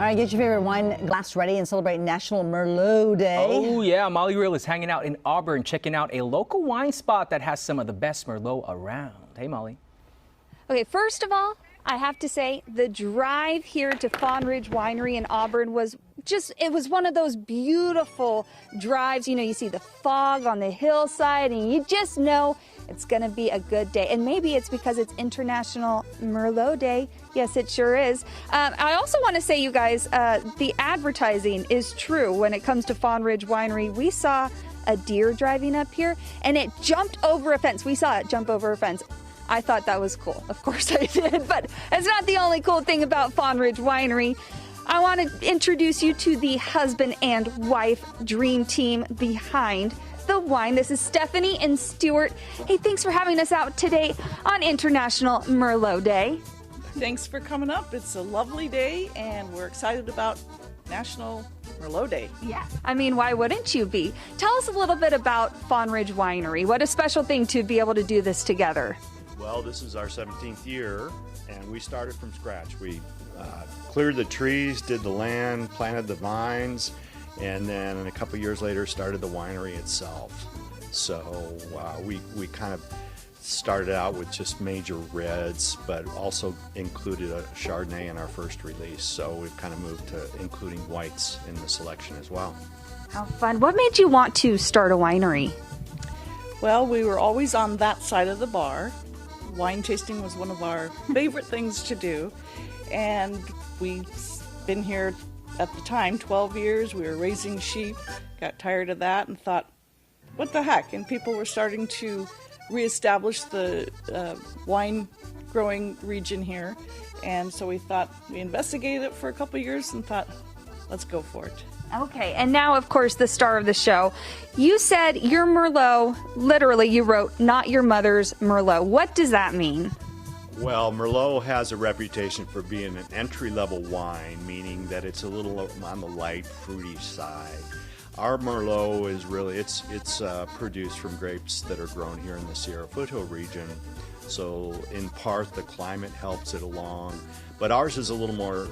All right, get your favorite wine glass ready and celebrate National Merlot Day. Oh yeah, Molly Real is hanging out in Auburn, checking out a local wine spot that has some of the best Merlot around. Hey, Molly. Okay, first of all, I have to say the drive here to Fawnridge Winery in Auburn was it was one of those beautiful drives. You know, you see the fog on the hillside and you just know it's going to be a good day. And maybe it's because it's International Merlot Day. Yes, it sure is. I also want to say, you guys, the advertising is true when it comes to Fawnridge Winery. We saw a deer driving up here and it jumped over a fence. We saw it jump over a fence. I thought that was cool. Of course I did, but it's not the only cool thing about Fawnridge Winery. I want to introduce you to the husband and wife dream team behind the wine. This is Stephanie and Stuart. Hey, thanks for having us out today on International Merlot Day. Thanks for coming up. It's a lovely day and we're excited about National Merlot Day. Yeah, I mean, why wouldn't you be? Tell us a little bit about Fawnridge Winery. What a special thing to be able to do this together. Well, this is our 17th year, and we started from scratch. We cleared the trees, did the land, planted the vines, and then a couple years later started the winery itself. So we kind of started out with just major reds, but also included a Chardonnay in our first release. So we've kind of moved to including whites in the selection as well. How fun. What made you want to start a winery? Well, we were always on that side of the bar. Wine tasting was one of our favorite things to do, and we've been here at the time 12 years. We were raising sheep, got tired of that and thought, what the heck? And people were starting to reestablish the wine growing region here, and so we thought, we investigated it for a couple years and thought, let's go for it. Okay, and now, of course, the star of the show. You said your Merlot, literally, you wrote, not your mother's Merlot. What does that mean? Well, Merlot has a reputation for being an entry-level wine, meaning that it's a little on the light, fruity side. Our Merlot is really, it's produced from grapes that are grown here in the Sierra Foothill region. So in part, the climate helps it along. But ours is a little more,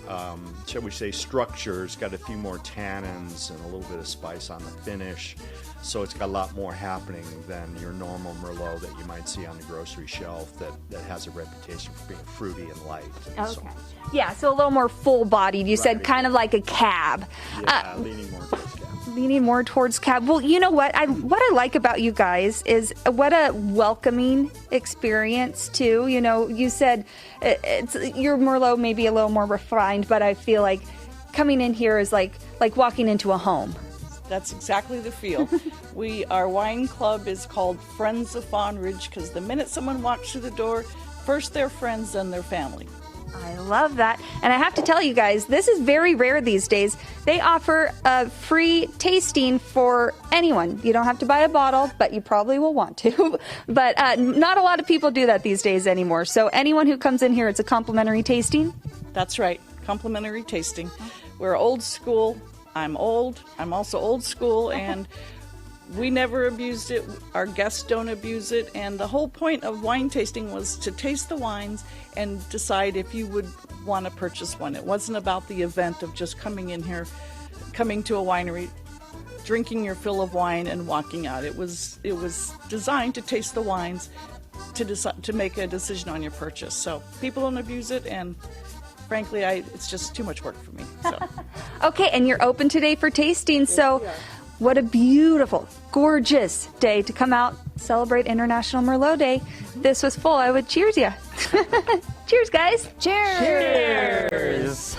shall we say, structure. It's got a few more tannins and a little bit of spice on the finish. So it's got a lot more happening than your normal Merlot that you might see on the grocery shelf that has a reputation for being fruity and light. Okay. So, yeah, so a little more full-bodied. You said kind of like a cab. Yeah, leaning more towards cab. Leaning more towards cab. Well, you know what? What I like about you guys is what a welcoming experience too. You know, you said it's your Merlot may be a little more refined, but I feel like coming in here is like walking into a home. That's exactly the feel. Our wine club is called Friends of Fawnridge because the minute someone walks through the door, first they're friends, then they're family. I love that. And I have to tell you guys, this is very rare these days. They offer a free tasting for anyone. You don't have to buy a bottle, but you probably will want to. But not a lot of people do that these days anymore. So anyone who comes in here, it's a complimentary tasting? That's right, complimentary tasting. We're old school. I'm old. I'm also old school, and we never abused it. Our guests don't abuse it. And the whole point of wine tasting was to taste the wines and decide if you would want to purchase one. It wasn't about the event of just coming in here, coming to a winery, drinking your fill of wine and walking out. It was designed to taste the wines, to make a decision on your purchase. So people don't abuse it, and frankly, it's just too much work for me. So. Okay, and you're open today for tasting. So what a beautiful, gorgeous day to come out, celebrate International Merlot Day. This was full. I would cheers you. Cheers, guys. Cheers.